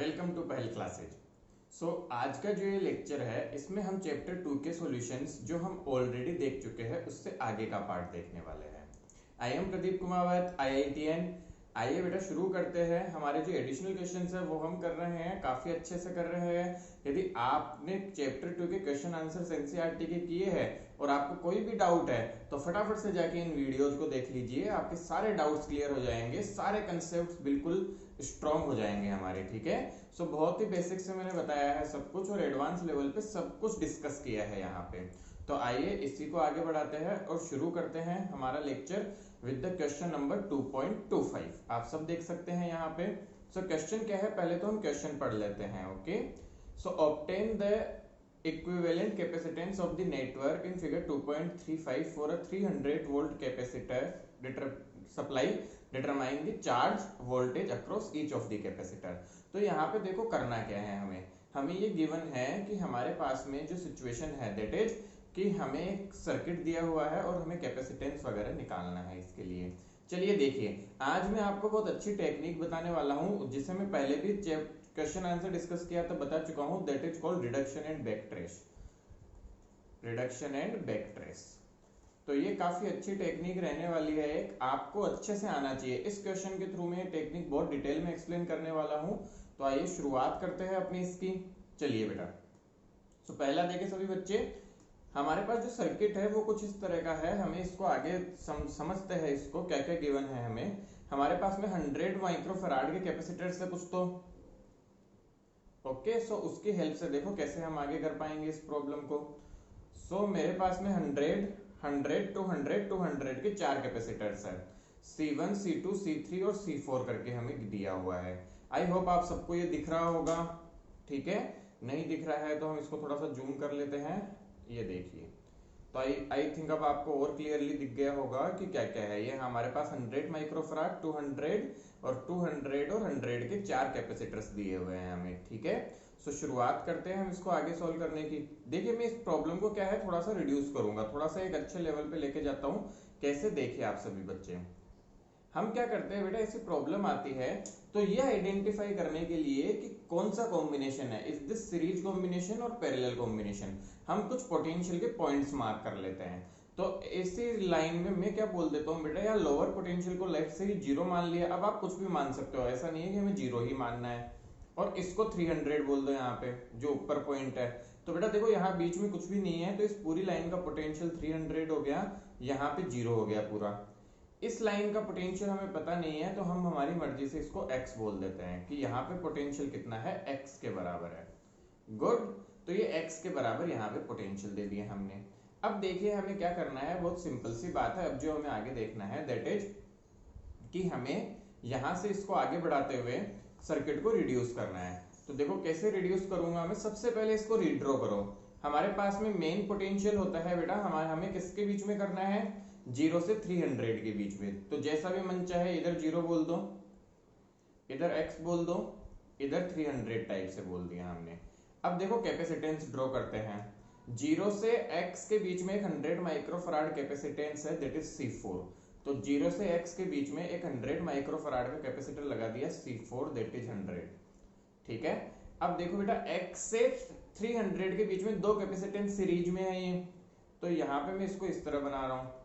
Welcome to पहल classes. आज का जो ये लेक्चर है इसमें हम चैप्टर 2 के सॉल्यूशंस जो हम ऑलरेडी देख चुके हैं उससे आगे का पार्ट देखने वाले हैं। I am Pradeep Kumawat, IITN। आइए बेटा शुरू करते हैं। हमारे जो एडिशनल क्वेश्चंस है वो हम कर रहे हैं, काफी अच्छे से कर रहे हैं। यदि आपने चैप्टर 2 के क्वेश्चन आंसर एनसीईआरटी के किए हैं और आपको कोई भी डाउट है तो फटाफट से जाके इन वीडियोज को देख लीजिए, आपके सारे डाउट्स क्लियर हो जाएंगे, सारे कंसेप्ट्स बिल्कुल स्ट्रॉन्ग हो जाएंगे हमारे। ठीक है, बहुत ही बेसिक से मैंने बताया है सब कुछ और एडवांस लेवल पे सब कुछ डिस्कस किया है यहाँ पे। तो आइए इसी को आगे बढ़ाते हैं और शुरू करते हैं हमारा lecture with the question number 2.25। आप सब देख सकते हैं यहाँ पे। क्वेश्चन क्या है, पहले तो हम क्वेश्चन पढ़ लेते हैं। Okay, obtain the equivalent capacitance of the network in figure 2.35 for a 300 volt capacitor supply determine the charge voltage across each of the capacitor। तो यहाँ पे देखो करना क्या है, हमें ये गिवन है कि हमारे पास में जो सिचुएशन है दैट इज कि हमें एक सर्किट दिया हुआ है और हमें कैपेसिटेंस वगैरह निकालना है। इसके लिए चलिए देखिए, आज मैं आपको बहुत अच्छी टेक्निक बताने वाला हूँ जिसे मैं पहले भी क्वेश्चन आंसर डिस्कस किया तो बता चुका हूं, that is called reduction and back trace. Reduction and back trace, तो ये काफी अच्छी टेक्निक रहने वाली है, एक आपको अच्छे से आना चाहिए। इस क्वेश्चन के थ्रू में टेक्निक बहुत डिटेल में एक्सप्लेन करने वाला हूं। तो आइए शुरुआत करते हैं अपनी इसकी। चलिए बेटा, पहला देखें सभी बच्चे, हमारे पास जो सर्किट है वो कुछ इस तरह का है। हमें इसको आगे समझते हैं, इसको क्या क्या गिवन है हमें। हमारे पास में 100 माइक्रोफैराड के कैपेसिटर से कुछ तो ओके, उसकी हेल्प से देखो कैसे हम आगे कर पाएंगे इस प्रॉब्लम को। मेरे पास में 100, 100, 200, 200 के 4 कैपेसिटर्स है, C1, C2, C3 और C4 करके हमें दिया हुआ है। आई होप आप सबको ये दिख रहा होगा। ठीक है, नहीं दिख रहा है तो हम इसको थोड़ा सा जूम कर लेते हैं। ये देखिए, तो आई थिंक अब आपको और क्लियरली दिख गया होगा कि क्या क्या है। ये हमारे पास 100 माइक्रोफैराड, 200 और 200 और 100 के 4 कैपेसिटर्स दिए हुए हैं हमें। ठीक है, शुरुआत करते हैं हम इसको आगे सॉल्व करने की। देखिए, मैं इस प्रॉब्लम को क्या है थोड़ा सा रिड्यूस करूंगा, थोड़ा सा एक अच्छे लेवल पे लेके जाता हूँ। कैसे, देखिए आप सभी बच्चे, हम क्या करते हैं बेटा, ऐसी प्रॉब्लम आती है तो ये आइडेंटिफाई करने के लिए कि कौन सा कॉम्बिनेशन है, इज दिस सीरीज कॉम्बिनेशन और पैरेलल कॉम्बिनेशन, हम कुछ पोटेंशियल के पॉइंट्स मार्क कर लेते हैं। तो इसी लाइन में मैं क्या बोल देता हूँ बेटा, यार लोअर पोटेंशियल को लेफ्ट से ही 0 मान लिया। अब आप कुछ भी मान सकते हो, ऐसा नहीं है कि हमें 0 ही मानना है। और इसको 300 बोल दो यहाँ पे जो ऊपर पॉइंट है। तो बेटा देखो, यहाँ बीच में कुछ भी नहीं है तो इस पूरी लाइन का पोटेंशियल 300 हो गया, यहाँ पे 0 हो गया पूरा। इस लाइन का पोटेंशियल हमें पता नहीं है तो हम हमारी मर्जी से इसको x बोल देते हैं कि यहाँ पे पोटेंशियल कितना है, x के बराबर है। गुड, तो ये x के बराबर यहाँ पे पोटेंशियल दे दिए हमने। अब देखिए हमें क्या करना है, बहुत सिंपल सी बात है। अब जो हमें आगे देखना है दैट इज कि हमें यहाँ से इसको आगे बढ़ाते हुए सर्किट को रिड्यूस करना है। तो देखो कैसे रिड्यूस करूंगा मैं, सबसे पहले इसको रीड्रॉ करो। हमारे पास में मेन पोटेंशियल होता है बेटा, हमें किसके बीच में करना है, 0 से 300 के बीच में। तो जैसा भी मन चाहे, इधर 0 बोल दो, इधर x बोल दो, इधर 300 टाइप से बोल दिया हमने। अब देखो कैपेसिटेंस ड्रॉ करते हैं। 0 से x के बीच में एक 100 माइक्रोफैराड कैपेसिटेंस है दैट इज C4। तो 0 से x के बीच में एक 100 माइक्रोफैराड का कैपेसिटर लगा दिया C4 दैट इज 100। ठीक है, अब देखो बेटा x से 300 के बीच में 2 कैपेसिटेंस सीरीज में है ये, तो यहाँ पे मैं इसको इस तरह बना रहा हूं।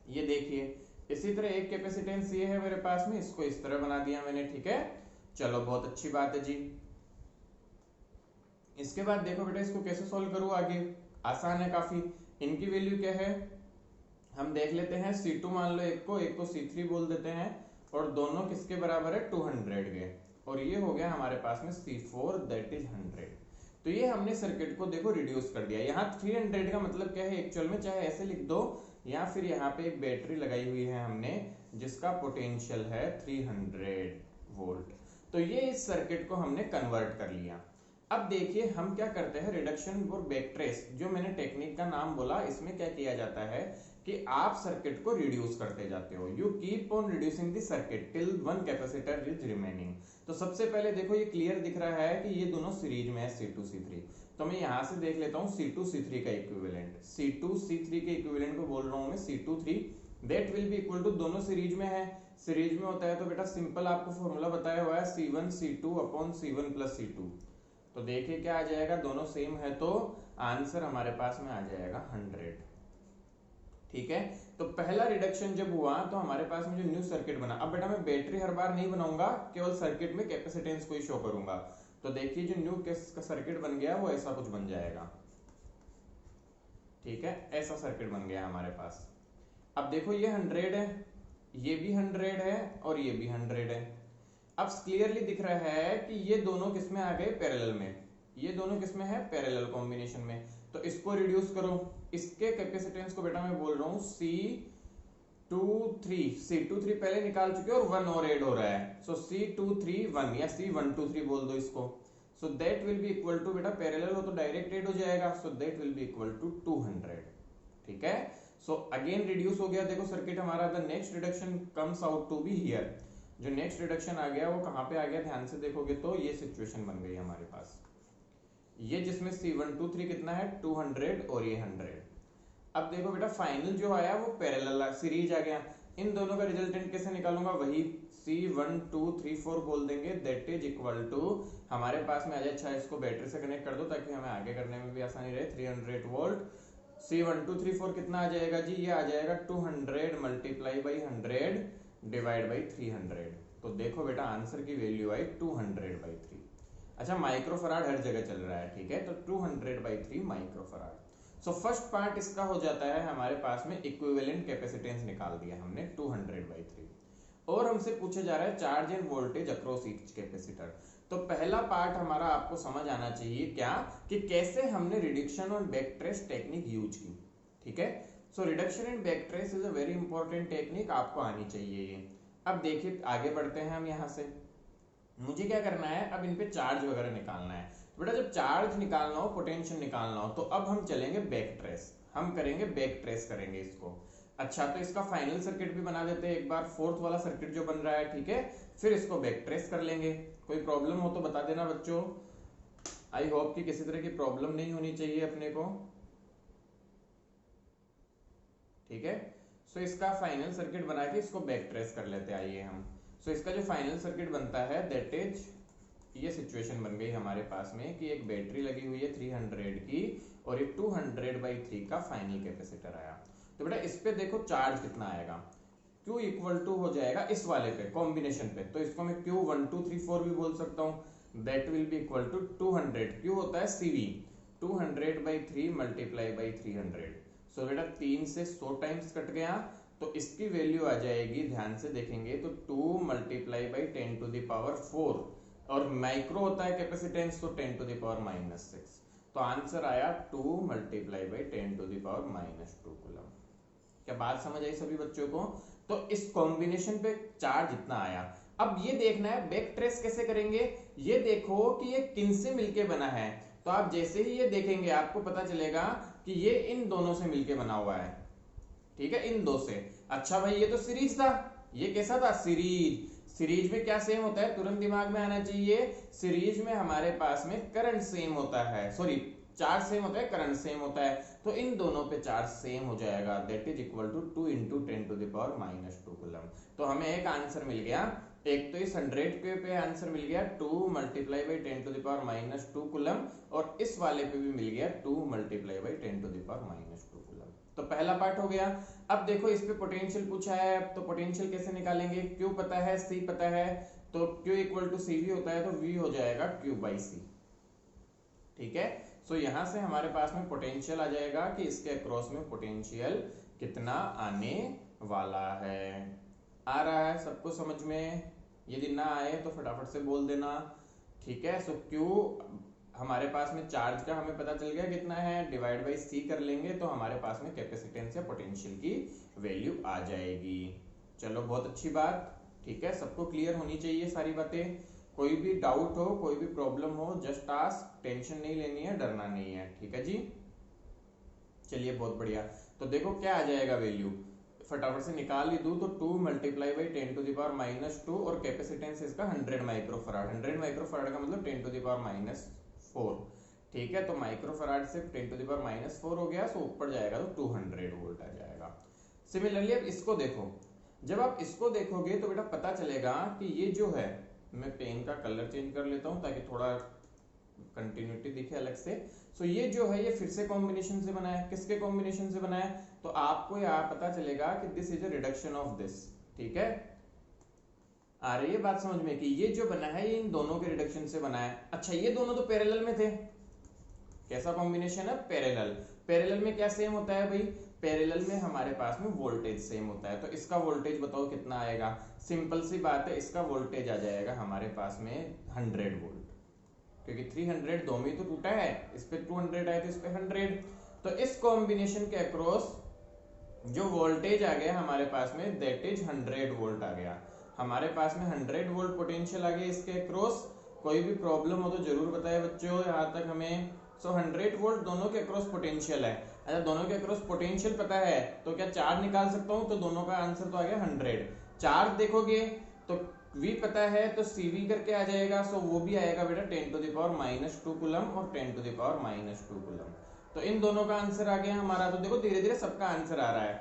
ये देखिए, इसी तरह एक कैपेसिटेंस ये है मेरे पास में, इसको इस तरह बना दिया मैंने। ठीक है, चलो बहुत अच्छी बात है जी। इसके बाद देखो बेटा, इसको कैसे सॉल्व करूं आगे, आसान है काफी। इनकी वैल्यू क्या है हम देख लेते हैं। C2 मान लो एक को C3 बोल देते हैं और दोनों किसके बराबर है, 200 के। और ये हो गया हमारे पास में C4 दैट इज 100। तो ये हमने सर्किट को देखो रिड्यूस कर दिया। यहाँ 300 का मतलब क्या है एक्चुअल में, चाहे ऐसे लिख दो या फिर यहाँ पे एक बैटरी लगाई हुई है हमने जिसका पोटेंशियल है 300 वोल्ट। तो ये इस सर्किट को हमने कन्वर्ट कर लिया। अब देखिए हम क्या करते हैं, रिडक्शन और बैक ट्रेस जो मैंने टेक्निक का नाम बोला, इसमें क्या किया जाता है कि आप सर्किट को रिड्यूस करते जाते हो। You keep on reducing the circuit till one capacitor is remaining. तो सबसे पहले देखो ये क्लियर दिख रहा है कि ये दोनों सीरीज में है C2 C3। तो मैं यहां से देख लेता हूं C2 C3 का इक्विवेलेंट, C2 C3 के इक्विवेलेंट को बोल रहा हूं मैं C2 3 that will be equal to, दोनों सीरीज में है, सीरीज में होता है तो बेटा सिंपल आपको फॉर्मूला बताया हुआ है C1 C2 upon C1 plus C2। तो देखिए क्या आ जाएगा, दोनों सेम है तो आंसर हमारे पास में आ जाएगा 100। ठीक है, तो पहला रिडक्शन जब हुआ तो हमारे पास में जो न्यू सर्किट बना, अब बेटा मैं बैटरी हर बार नहीं बनाऊंगा, केवल सर्किट में कैपेसिटेंस को ही शो करूंगा। तो देखिए जो न्यू का सर्किट बन गया वो ऐसा कुछ बन जाएगा। ठीक है, ऐसा सर्किट बन गया हमारे पास। अब देखो ये 100 है, ये भी 100 है और ये भी 100 है। अब क्लियरली दिख रहा है कि ये दोनों किस में आ गए, पैरेलल में, ये दोनों किस में है, पैरेलल कॉम्बिनेशन में। तो इसको रिड्यूस करो, इसके कैपेसिटेंस को बेटा मैं बोल रहा हूं C23 पहले निकाल चुके और 1 और ऐड हो रहा है, सो C231 या C123 बोल दो इसको। So that will be equal to, बेटा पैरेलल हो तो डायरेक्ट ऐड हो जाएगा, so that will be equal to 200। ठीक है, सो अगेन रिड्यूस हो गया, देखो सर्किट हमारा, the next reduction comes out to be here. जो नेक्स्ट रिडक्शन आ गया वो कहां पे आ गया, ध्यान से देखोगे तो ये सिचुएशन बन गई हमारे पास, ये जिसमें C123 कितना है 200 और ये 100। अब देखो बेटा फाइनल जो आया वो पैरेलल सीरीज आ गया, इन दोनों का रिजल्टेंट कैसे निकालूंगा, वही C1234 बोल देंगे, दैट इज इक्वल टू हमारे पास में आ जाए। अच्छा इसको बैटरी से कनेक्ट कर दो ताकि हमें आगे करने में भी आसानी रहे। 300 वोल्ट, C1234 कितना आ जाएगा जी, ये आ जाएगा 200 मल्टीप्लाई बाई 100 डिवाइड बाई 300। तो देखो बेटा आंसर की वैल्यू आई 200/3। अच्छा माइक्रोफराड हर जगह चल रहा है, ठीक है, तो 200/3 माइक्रोफराड। सो फर्स्ट पार्ट इसका हो जाता है हमारे पास में इक्विवेलेंट कैपेसिटेंस निकाल दिया हमने 200/3। और हमसे पूछे जा रहा है charge end voltage across each capacitor. तो पहला पार्ट हमारा आपको समझ आना चाहिए क्या, कि कैसे हमने रिडक्शन और बैकट्रेस टेक्निक यूज की। ठीक है, so reduction and backtrace is a very important technique, आपको आनी चाहिए ये। अब देखिए आगे बढ़ते हैं हम यहाँ से, मुझे क्या करना है, अब इन पे चार्ज वगैरह निकालना है। तो बेटा जब चार्ज निकालना हो, पोटेंशियल निकालना हो, तो अब हम चलेंगे बैक ट्रेस, हम करेंगे बैक ट्रेस करेंगे इसको। अच्छा तो इसका फाइनल सर्किट भी बना देते हैं एक बार, फोर्थ वाला सर्किट जो बन रहा है, ठीक है, फिर इसको बैक ट्रेस कर लेंगे। कोई प्रॉब्लम हो तो बता देना बच्चों, आई होप कि किसी तरह की प्रॉब्लम नहीं होनी चाहिए अपने को। ठीक है, सो इसका फाइनल सर्किट बना के इसको बैक ट्रेस कर लेते हैं, आइए हम। सो इसका जो फाइनल सर्किट बनता है दैट इज, ये सिचुएशन बन गई हमारे पास में कि एक बैटरी लगी हुई है 300 की और ये 200/3 का फाइनल कैपेसिटर आया। तो बेटा इस पे देखो चार्ज कितना आएगा, Q इक्वल टू हो जाएगा इस वाले पे कॉम्बिनेशन पे, तो इसको मैं Q1234 भी बोल सकता हूँ, that will be equal to 200, Q होता है CV, 200/3 मल्टीप्लाई बाई 300। सो बेटा 3 से 100 टाइम्स कट गया, तो इसकी वैल्यू आ जाएगी, ध्यान से देखेंगे तो 2 मल्टीप्लाई बाई 10⁴, और माइक्रो होता है कैपेसिटेंस तो 10⁻⁻6। तो आंसर आया 2 मल्टीप्लाई बाई 10⁻⁻2 कूलम। क्या बात समझ आई सभी बच्चों को? तो इस कॉम्बिनेशन पे चार्ज इतना आया। अब ये देखना है बैक ट्रेस कैसे करेंगे, ये देखो कि ये किन से मिलके बना है। तो आप जैसे ही ये देखेंगे आपको पता चलेगा कि ये इन दोनों से मिलके बना हुआ है। ठीक है, इन दो से। अच्छा भाई ये तो सीरीज था, ये कैसा था, सीरीज। सीरीज में क्या सेम होता है, तुरंत दिमाग में आना चाहिए, सीरीज में हमारे पास में करंट सेम होता है, सॉरी चार्ज सेम होता है, करंट सेम होता है, तो इन दोनों पे चार्ज सेम हो जाएगा, that is equal to 2 × 10⁻⁻2 coulomb. तो हमें एक आंसर मिल गया, एक तो इस 100 के पे आंसर मिल गया 2 मल्टीप्लाई बाई 10⁻⁻2 कूलम, और इस वाले पे भी मिल गया 2 मल्टीप्लाई बाई 10⁻⁻2 कूलम। तो पहला पार्ट हो गया। अब देखो इस पे पोटेंशियल पूछा है, तो पोटेंशियल कैसे निकालेंगे, Q पता है, C पता है, तो Q इक्वल टू CV होता है, तो V हो जाएगा Q/C। ठीक है, सो यहां से हमारे पास में पोटेंशियल आ जाएगा कि इसके अक्रॉस में पोटेंशियल कितना आने वाला है। आ रहा है सबको समझ में? यदि ना आए तो फटाफट से बोल देना। ठीक है, सो Q हमारे पास में चार्ज का हमें पता चल गया कितना है, डिवाइड बाई C कर लेंगे तो हमारे पास में कैपेसिटेंस या पोटेंशियल की वैल्यू आ जाएगी। चलो बहुत अच्छी बात। ठीक है, सबको क्लियर होनी चाहिए सारी बातें। कोई भी डाउट हो, कोई भी प्रॉब्लम हो, जस्ट आस्क, टेंशन नहीं लेनी है, डरना नहीं है। ठीक है जी, चलिए बहुत बढ़िया। तो देखो क्या आ जाएगा वैल्यू, फटाफट से निकाल ही दूं तो 2 मल्टीप्लाई बाई 10⁻⁻2 और कैपेसिटेंस इसका 100 माइक्रोफराड। 100 माइक्रोफराड का मतलब 10⁻⁴। ठीक है, तो माइक्रोफराड से 10⁻⁴ हो गया, सो ऊपर जाएगा तो 200 वोल्ट आ जाएगा। सिमिलरली अब इसको देखो, जब आप इसको देखोगे तो बेटा पता चलेगा कि ये जो है, मैं पेन का कलर चेंज कर लेता हूं ताकि थोड़ा कंटिन्यूटी दिखे अलग से। सो ये जो है ये फिर से कॉम्बिनेशन से बना है, किसके कॉम्बिनेशन से बना है, तो आपको यहाँ पता चलेगा कि this is a reduction of this. ठीक है, आ रही है बात समझ में कि ये जो बना है ये इन दोनों के रिडक्शन से बना है। अच्छा ये दोनों तो पैरेलल में थे, कैसा कॉम्बिनेशन है, पैरेलल। पैरेलल में क्या सेम होता है भाई, पैरेलल में हमारे पास में वोल्टेज सेम होता है। तो इसका वोल्टेज बताओ कितना आएगा, सिंपल सी बात है, इसका वोल्टेज आ जाएगा हमारे पास में 100 वोल्ट, क्योंकि 300 दो में तो टूटा है, इस पे 200 आए तो इस पे 100। तो इस कॉम्बिनेशन के अक्रॉस जो वोल्टेज आ गया हमारे पास में दैट इज 100 वोल्ट आ गया। हमारे पास में 100 वोल्ट पोटेंशियल आ गया इसके अक्रॉस। कोई भी प्रॉब्लम हो तो जरूर बताए बच्चों यहाँ तक हमें। सो 100 वोल्ट दोनों के अक्रॉस पोटेंशियल है। अच्छा दोनों के अक्रॉस पोटेंशियल पता है तो क्या चार्ज निकाल सकता हूँ, तो दोनों का आंसर तो आ गया 100। चार्ज देखोगे तो V पता है तो CV करके आ जाएगा। सो वो भी आएगा बेटा 10⁻⁻2 कूलम और 10⁻⁻2 कूलम। तो इन दोनों का आंसर आ गया हमारा। तो देखो धीरे धीरे सबका आंसर आ रहा है,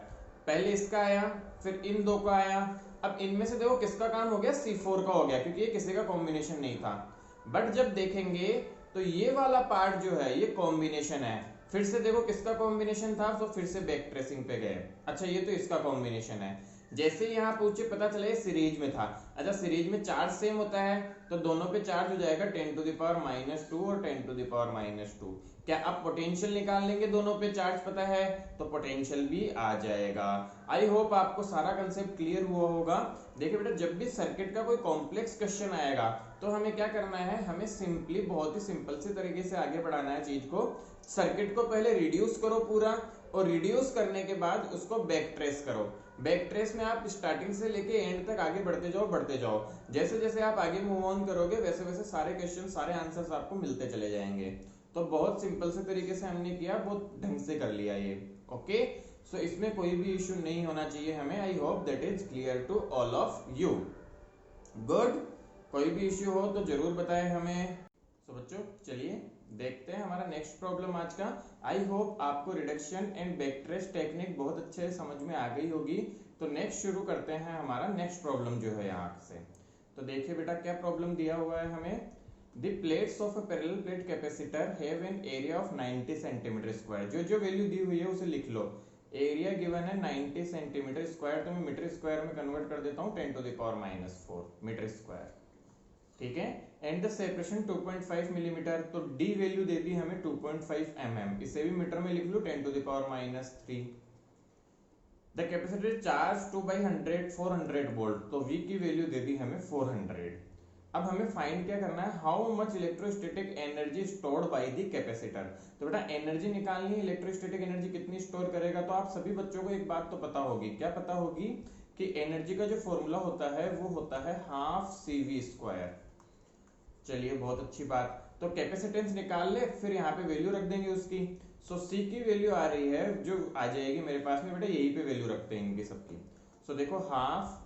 पहले इसका आया फिर इन दो का आया। अब इनमें से देखो किसका काम हो गया, C4 का हो गया, क्योंकि ये किसी का कॉम्बिनेशन नहीं था। बट जब देखेंगे तो ये वाला पार्ट जो है ये कॉम्बिनेशन है। फिर से देखो किसका कॉम्बिनेशन था, तो फिर से बैक ट्रेसिंग पे गए। अच्छा ये तो इसका कॉम्बिनेशन है, जैसे यहाँ पूछे पता चला ये सीरीज में था। अच्छा सीरीज में चार्ज सेम होता है तो दोनों पे चार्ज हो जाएगा 10⁻⁻2 और 10⁻⁻2। क्या अब पोटेंशियल निकाल लेंगे, दोनों पे चार्ज पता है तो पोटेंशियल भी आ जाएगा। आई होप आपको सारा कंसेप्ट क्लियर हुआ होगा। देखिए बेटा जब भी सर्किट का कोई कॉम्प्लेक्स क्वेश्चन आएगा तो हमें क्या करना है, हमें सिंपली बहुत ही सिंपल से तरीके से आगे बढ़ाना है चीज को। सर्किट को पहले रिड्यूस करो पूरा, और रिड्यूस करने के बाद उसको बैक ट्रेस करो। बैक ट्रेस में आप स्टार्टिंग से लेके एंड तक आगे बढ़ते जाओ बढ़ते जाओ। जैसे जैसे आप आगे मूव ऑन करोगे वैसे वैसे सारे क्वेश्चन सारे आंसर्स आपको मिलते चले जाएंगे। तो बहुत सिंपल से तरीके से हमने किया, बहुत ढंग से कर लिया ये। ओके सो इसमें कोई भी इश्यू नहीं होना चाहिए हमें। I hope that is clear to all of you. Good, कोई भी इश्यू हो तो जरूर बताएं हमें। सो बच्चों चलिए देखते हैं हमारा नेक्स्ट प्रॉब्लम आज का। आई होप आपको reduction and back trace technique बहुत अच्छे से समझ में आ गई होगी। तो नेक्स्ट शुरू करते हैं हमारा नेक्स्ट प्रॉब्लम जो है यहाँ से। तो देखिए बेटा क्या प्रॉब्लम दिया हुआ है हमें। The plates of a parallel plate capacitor have an area of 90 centimetre square. जो जो वैल्यू दी हुई है उसे लिख लो। एरिया गिवन है 90 सेंटीमीटर स्क्वायर, तो मैं मीटर स्क्वायर में कन्वर्ट कर देता हूँ 10⁻⁻4 मीटर स्क्वायर। ठीक है, एंड द सेपरेशन 2.5 मिलीमीटर, तो डी वैल्यू दे दी हमें 2.5 mm, इसे भी मीटर में लिख लो 10⁻⁻3। द कैपेसिटर चार्ज 2/100 400 वोल्ट, तो V की वैल्यू दे दी हमें 400। अब हमें फाइंड क्या करना है, how much electrostatic energy stored by the capacitor. तो बेटा एनर्जी निकालनी है, इलेक्ट्रोस्टैटिक एनर्जी कितनी स्टोर करेगा। तो आप सभी बच्चों को एक बात तो पता होगी, क्या पता होगी कि एनर्जी का जो फॉर्मूला होता है वो होता है हाफ CV²। चलिए बहुत अच्छी बात। तो कैपेसिटेंस निकाल ले, फिर यहाँ पे वैल्यू रख देंगे उसकी। सो C की वैल्यू आ रही है जो आ जाएगी मेरे पास में, बेटा यही पे वैल्यू रखते हैं इनकी सबकी। सो देखो हाफ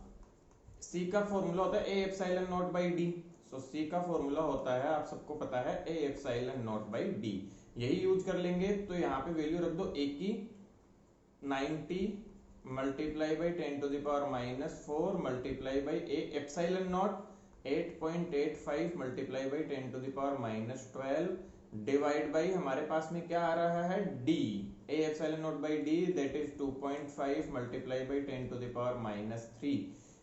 C का फॉर्मूला होता है A∈0/d। सो C का फॉर्मूला होता है आप सबको पता है A∈0/d, यही यूज कर लेंगे। तो यहाँ पे वैल्यू रख दो A की 90 multiply by 10⁻⁻4 multiply by A∈0 8.85 multiply by 10⁻⁻12 divide by हमारे पास में क्या आ रहा है D, A∈0/d that is 2.5 multiply by 10⁻⁻3,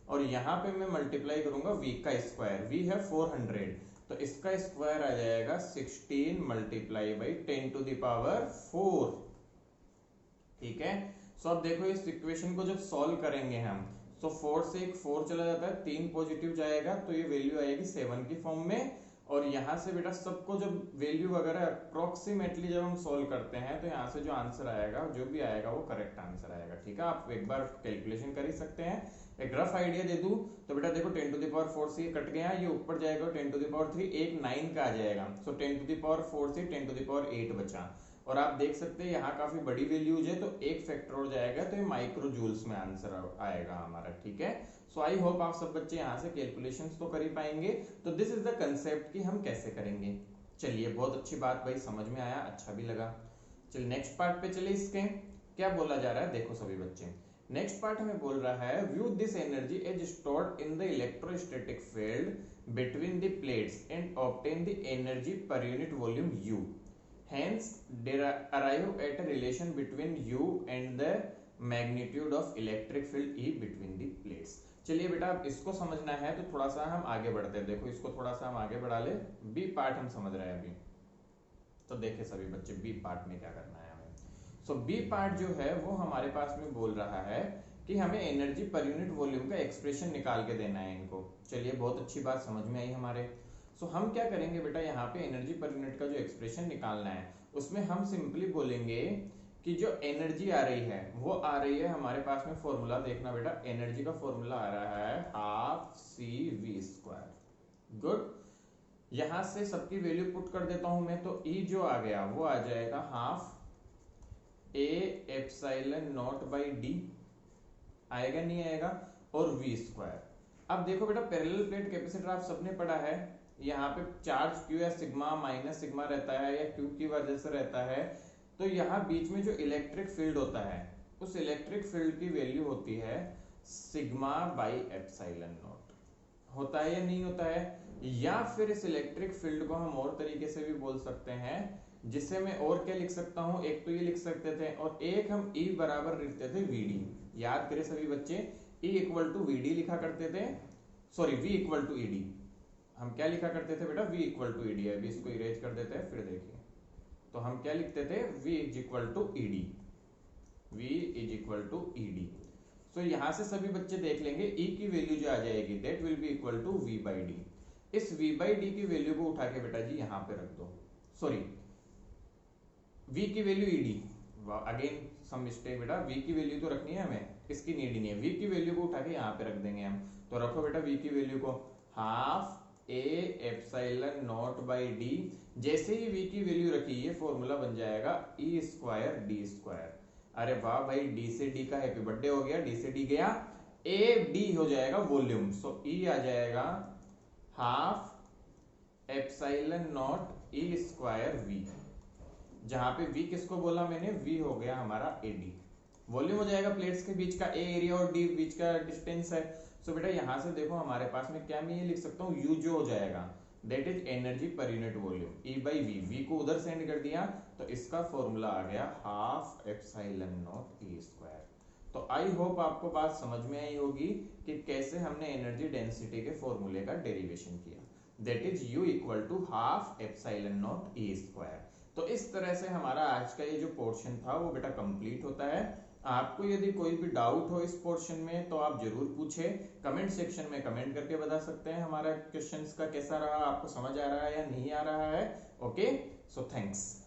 और यहाँ पे मैं मल्टीप्लाई करूंगा V का स्क्वायर। V है 400 तो इसका स्क्वायर आ जाएगा 16 मल्टीप्लाई बाई 10⁻4। ठीक है, सो अब देखो इस इक्वेशन को जब सॉल्व करेंगे हम, तो 4 से एक 4 चला जाता है, 3 पॉजिटिव जाएगा तो ये वैल्यू आएगी 7 की फॉर्म में। और यहाँ से बेटा सबको जब वैल्यू वगैरह अप्रोक्सीमेटली जब हम सॉल्व करते हैं तो यहाँ से जो आंसर आएगा जो भी आएगा वो करेक्ट आंसर आएगा। ठीक है, आप एक बार कैलकुलेशन कर ही सकते हैं। एक रफ आइडिया दे दूं तो बेटा देखो 10⁻4 से ये कट गया, ये ऊपर जाएगा 10⁻3, एक 9 का आ जाएगा। सो 10⁻4 से 10⁻8 बचा, और आप देख सकते हैं यहाँ काफी बड़ी वैल्यूज है तो एक फैक्टर हो जाएगा, तो ये माइक्रो जूल्स में आंसर आएगा हमारा। ठीक है, सो आई होप आप सब बच्चे यहाँ से कैलकुलेशंस तो कर ही पाएंगे। तो दिस इज द कंसेप्ट कि हम कैसे करेंगे। चलिए बहुत अच्छी बात भाई, समझ में आया, अच्छा भी लगा। चलिए नेक्स्ट पार्ट पे चले। इसके क्या बोला जा रहा है देखो सभी बच्चे, नेक्स्ट पार्ट हमें बोल रहा है view this energy is stored in the electrostatic field between the plates and obtain the energy per unit volume U. Hence arrive at a relation between U and the magnitude of electric field E between the plates. चलिए बेटा अब इसको समझना है तो थोड़ा सा हम आगे बढ़ते हैं। देखो इसको थोड़ा सा हम आगे बढ़ा ले। बी पार्ट हम समझ रहे हैं अभी, तो देखे सभी बच्चे बी पार्ट में क्या करना है हमें। सो बी पार्ट जो है वो हमारे पास में बोल रहा है कि हमें एनर्जी पर यूनिट वॉल्यूम का एक्सप्रेशन निकाल के देना है इनको। चलिए बहुत अच्छी बात समझ में आई हमारे। सो हम क्या करेंगे बेटा, यहाँ पे एनर्जी पर यूनिट का जो एक्सप्रेशन निकालना है उसमें हम सिंपली बोलेंगे कि जो एनर्जी आ रही है वो आ रही है हमारे पास में फॉर्मूला देखना बेटा, एनर्जी का फॉर्मूला आ रहा है हाफ CV²। गुड, यहां से सबकी वैल्यू पुट कर देता हूं मैं, तो E जो आ गया वो आ जाएगा हाफ A∈0/d आएगा नहीं आएगा, और V²। अब देखो बेटा पैरेलल प्लेट कैपेसिटर आप सबने पढ़ा है, यहाँ पे चार्ज Q या सिग्मा माइनस सिग्मा रहता है या Q की वजह से रहता है, तो यहाँ बीच में जो इलेक्ट्रिक फील्ड होता है उस इलेक्ट्रिक फील्ड की वैल्यू होती है σ/ε0। होता है या नहीं होता है? या फिर इस इलेक्ट्रिक फील्ड को हम और तरीके से भी बोल सकते हैं, जिसे मैं और क्या लिख सकता हूं, एक तो ये लिख सकते थे और एक हम E बराबर लिखते थे VD। याद करें सभी बच्चे, E इक्वल टू VD लिखा करते थे, sorry V equal to ED। हम क्या लिखा करते थे बेटा, V इक्वल टू ED। अभी इसको इरेज कर देते हैं, फिर देखिए तो हम क्या लिखते थे, V is equal to ED, V is equal to ED। So यहां से सभी बच्चे देख लेंगे E की वैल्यू जो आ जाएगी that will be equal to V/D। इस V/D की वैल्यू को उठा के बेटा जी यहां पे रख दो, सॉरी V की value ED, again some mistake बेटा, V की वैल्यू तो रखनी है हमें, इसकी नीड नहीं है। V की वैल्यू को उठा के यहाँ पे रख देंगे हम, तो रखो बेटा V की वैल्यू को हाफ A∈0/d। जैसे ही V की वैल्यू रखी ये फॉर्मूला बन जाएगा E²D²। अरे वाह भाई, D से D का हैप्पी बर्थडे हो गया, D से D गया, AD हो जाएगा वॉल्यूम, सो E आ जाएगा हाफ ε0E²V। जहां पे V किसको बोला मैंने, V हो गया हमारा AD, वॉल्यूम हो जाएगा प्लेट्स के बीच का, A एरिया और D बीच का डिस्टेंस है। सो बेटा यहां से देखो हमारे पास में क्या, मैं ये लिख सकता हूँ U जो हो जाएगा that is energy per unit volume E/V। V को उधर सेंड कर दिया तो इसका फॉर्मूला आ गया हाफ ε0E²। तो आई होप आपको बात समझ में आई होगी कि कैसे हमने एनर्जी डेंसिटी के फॉर्मूले का डेरिवेशन किया, that is U equal to half ε0E²। तो इस तरह से हमारा आज का ये जो पोर्शन था वो बेटा कंप्लीट होता है। आपको यदि कोई भी डाउट हो इस पोर्शन में तो आप जरूर पूछे, कमेंट सेक्शन में कमेंट करके बता सकते हैं हमारा क्वेश्चंस का कैसा रहा, आपको समझ आ रहा है या नहीं आ रहा है। Okay, so thanks.